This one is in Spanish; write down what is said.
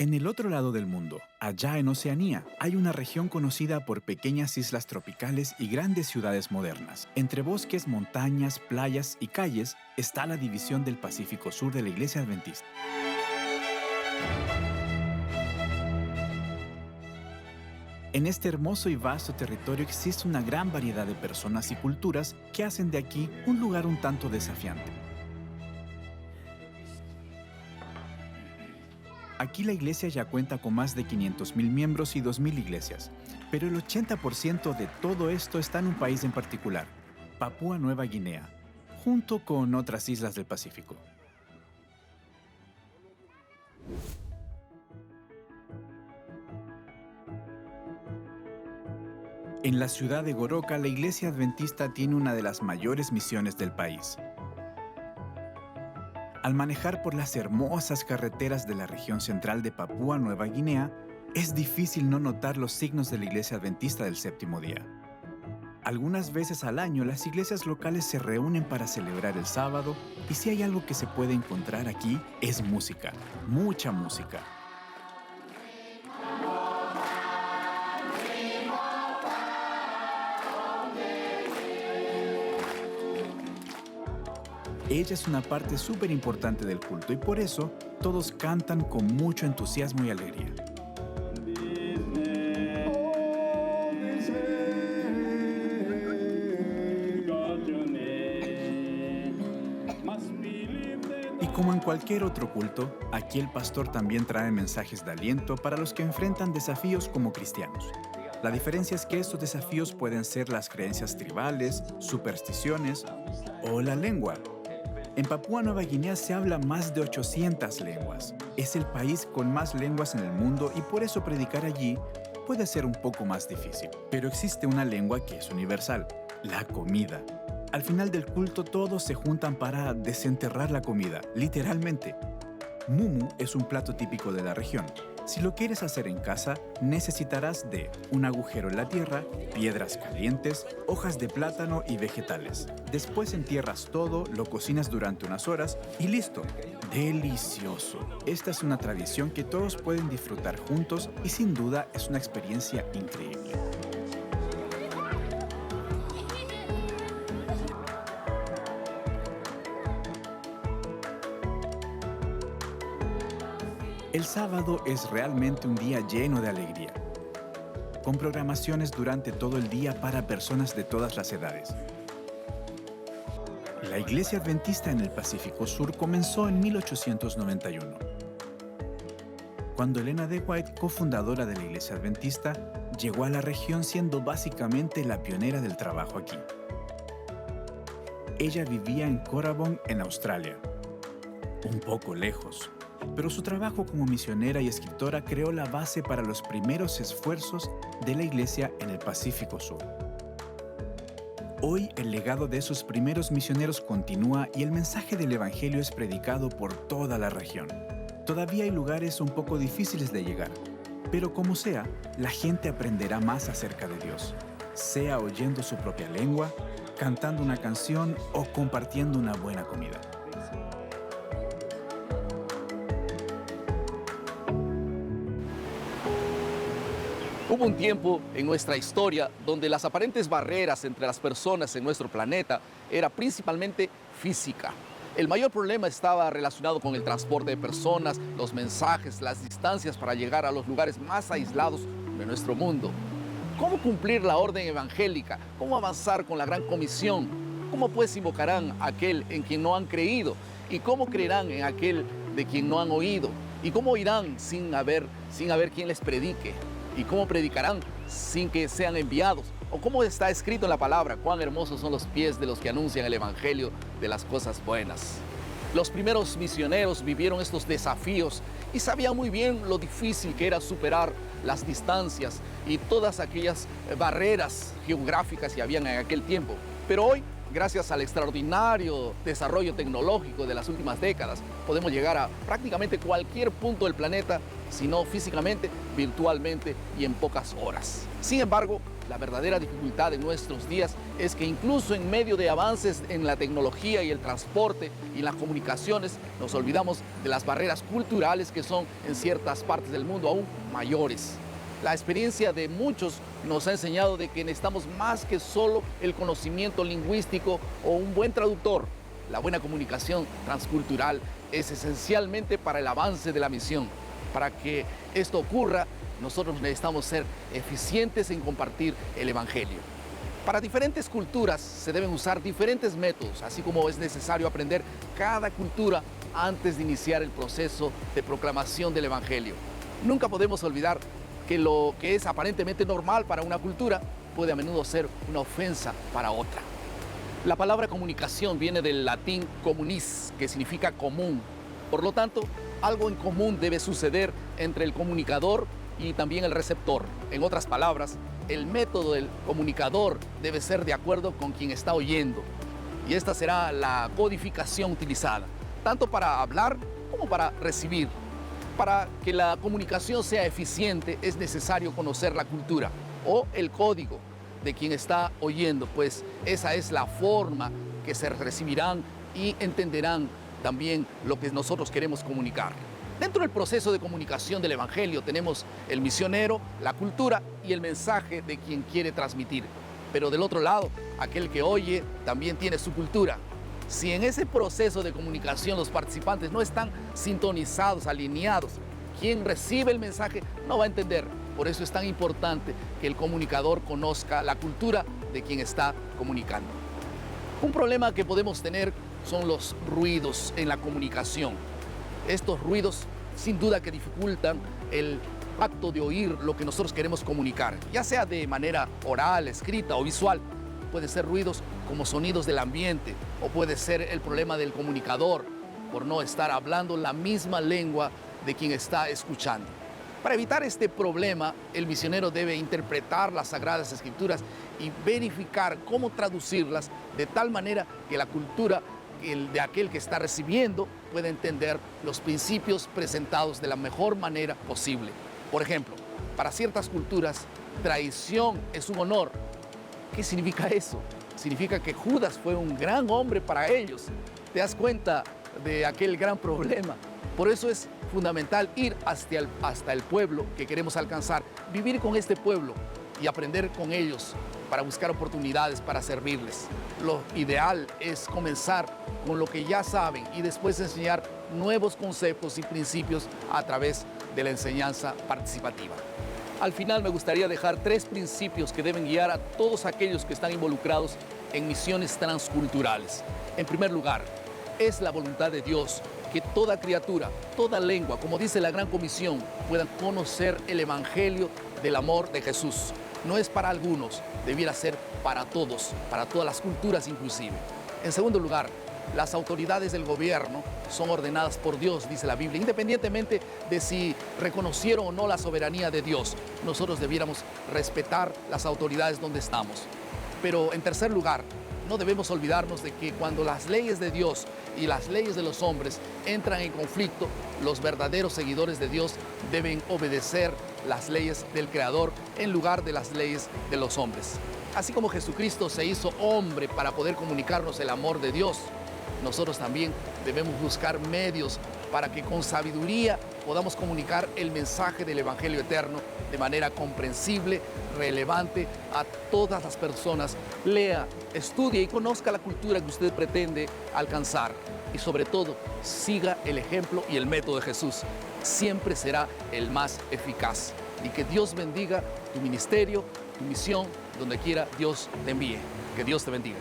En el otro lado del mundo, allá en Oceanía, hay una región conocida por pequeñas islas tropicales y grandes ciudades modernas. Entre bosques, montañas, playas y calles está la división del Pacífico Sur de la Iglesia Adventista. En este hermoso y vasto territorio existe una gran variedad de personas y culturas que hacen de aquí un lugar un tanto desafiante. Aquí la iglesia ya cuenta con más de 500,000 miembros y 2,000 iglesias, pero el 80% de todo esto está en un país en particular, Papúa Nueva Guinea, junto con otras islas del Pacífico. En la ciudad de Goroka, la iglesia adventista tiene una de las mayores misiones del país. Al manejar por las hermosas carreteras de la región central de Papúa Nueva Guinea, es difícil no notar los signos de la iglesia adventista del séptimo día. Algunas veces al año, las iglesias locales se reúnen para celebrar el sábado, y si hay algo que se puede encontrar aquí, es música, mucha música. Ella es una parte súper importante del culto y por eso todos cantan con mucho entusiasmo y alegría. Y como en cualquier otro culto, aquí el pastor también trae mensajes de aliento para los que enfrentan desafíos como cristianos. La diferencia es que estos desafíos pueden ser las creencias tribales, supersticiones o la lengua. En Papúa Nueva Guinea se habla más de 800 lenguas. Es el país con más lenguas en el mundo y por eso predicar allí puede ser un poco más difícil. Pero existe una lengua que es universal, la comida. Al final del culto todos se juntan para desenterrar la comida, literalmente. Mumu es un plato típico de la región. Si lo quieres hacer en casa, necesitarás de un agujero en la tierra, piedras calientes, hojas de plátano y vegetales. Después entierras todo, lo cocinas durante unas horas y listo. ¡Delicioso! Esta es una tradición que todos pueden disfrutar juntos y sin duda es una experiencia increíble. El sábado es realmente un día lleno de alegría, con programaciones durante todo el día para personas de todas las edades. La Iglesia Adventista en el Pacífico Sur comenzó en 1891, cuando Elena D. White, cofundadora de la Iglesia Adventista, llegó a la región siendo básicamente la pionera del trabajo aquí. Ella vivía en Corabong, en Australia, un poco lejos. Pero su trabajo como misionera y escritora creó la base para los primeros esfuerzos de la Iglesia en el Pacífico Sur. Hoy el legado de esos primeros misioneros continúa y el mensaje del Evangelio es predicado por toda la región. Todavía hay lugares un poco difíciles de llegar, pero como sea, la gente aprenderá más acerca de Dios, sea oyendo su propia lengua, cantando una canción o compartiendo una buena comida. Hubo un tiempo en nuestra historia donde las aparentes barreras entre las personas en nuestro planeta era principalmente física. El mayor problema estaba relacionado con el transporte de personas, los mensajes, las distancias para llegar a los lugares más aislados de nuestro mundo. ¿Cómo cumplir la orden evangélica? ¿Cómo avanzar con la gran comisión? ¿Cómo pues invocarán a aquel en quien no han creído? ¿Y cómo creerán en aquel de quien no han oído? ¿Y cómo irán sin haber quien les predique? ¿Y cómo predicarán sin que sean enviados? ¿O cómo está escrito en la palabra? Cuán hermosos son los pies de los que anuncian el evangelio de las cosas buenas. Los primeros misioneros vivieron estos desafíos y sabían muy bien lo difícil que era superar las distancias y todas aquellas barreras geográficas que habían en aquel tiempo. Pero hoy, gracias al extraordinario desarrollo tecnológico de las últimas décadas, podemos llegar a prácticamente cualquier punto del planeta, si no físicamente, virtualmente y en pocas horas. Sin embargo, la verdadera dificultad de nuestros días es que incluso en medio de avances en la tecnología y el transporte y las comunicaciones, nos olvidamos de las barreras culturales que son en ciertas partes del mundo aún mayores. La experiencia de muchos nos ha enseñado de que necesitamos más que solo el conocimiento lingüístico o un buen traductor. La buena comunicación transcultural es esencialmente para el avance de la misión. Para que esto ocurra, nosotros necesitamos ser eficientes en compartir el Evangelio. Para diferentes culturas se deben usar diferentes métodos, así como es necesario aprender cada cultura antes de iniciar el proceso de proclamación del Evangelio. Nunca podemos olvidar que lo que es aparentemente normal para una cultura puede a menudo ser una ofensa para otra. La palabra comunicación viene del latín communis, que significa común. Por lo tanto, algo en común debe suceder entre el comunicador y también el receptor. En otras palabras, el método del comunicador debe ser de acuerdo con quien está oyendo. Y esta será la codificación utilizada, tanto para hablar como para recibir. Para que la comunicación sea eficiente es necesario conocer la cultura o el código de quien está oyendo, pues esa es la forma que se recibirán y entenderán también lo que nosotros queremos comunicar. Dentro del proceso de comunicación del Evangelio tenemos el misionero, la cultura y el mensaje de quien quiere transmitir. Pero del otro lado, aquel que oye también tiene su cultura. Si en ese proceso de comunicación los participantes no están sintonizados, alineados, quien recibe el mensaje no va a entender. Por eso es tan importante que el comunicador conozca la cultura de quien está comunicando. Un problema que podemos tener son los ruidos en la comunicación. Estos ruidos sin duda que dificultan el acto de oír lo que nosotros queremos comunicar, ya sea de manera oral, escrita o visual. Pueden ser ruidos como sonidos del ambiente o puede ser el problema del comunicador por no estar hablando la misma lengua de quien está escuchando. Para evitar este problema, el misionero debe interpretar las Sagradas Escrituras y verificar cómo traducirlas de tal manera que la cultura de aquel que está recibiendo pueda entender los principios presentados de la mejor manera posible. Por ejemplo, para ciertas culturas, traición es un honor. ¿Qué significa eso? Significa que Judas fue un gran hombre para ellos. ¿Te das cuenta de aquel gran problema? Por eso es fundamental ir hasta el pueblo que queremos alcanzar, vivir con este pueblo y aprender con ellos para buscar oportunidades para servirles. Lo ideal es comenzar con lo que ya saben y después enseñar nuevos conceptos y principios a través de la enseñanza participativa. Al final me gustaría dejar 3 principios que deben guiar a todos aquellos que están involucrados en misiones transculturales. En primer lugar, es la voluntad de Dios que toda criatura, toda lengua, como dice la Gran Comisión, puedan conocer el Evangelio del amor de Jesús. No es para algunos, debiera ser para todos, para todas las culturas inclusive. En segundo lugar, las autoridades del gobierno son ordenadas por Dios, dice la Biblia, independientemente de si reconocieron o no la soberanía de Dios. Nosotros debiéramos respetar las autoridades donde estamos. Pero en tercer lugar, no debemos olvidarnos de que cuando las leyes de Dios y las leyes de los hombres entran en conflicto, los verdaderos seguidores de Dios deben obedecer las leyes del Creador en lugar de las leyes de los hombres. Así como Jesucristo se hizo hombre para poder comunicarnos el amor de Dios, nosotros también debemos buscar medios para que con sabiduría podamos comunicar el mensaje del Evangelio eterno de manera comprensible, relevante a todas las personas. Lea, estudie y conozca la cultura que usted pretende alcanzar. Y sobre todo, siga el ejemplo y el método de Jesús. Siempre será el más eficaz. Y que Dios bendiga tu ministerio, tu misión, donde quiera Dios te envíe. Que Dios te bendiga.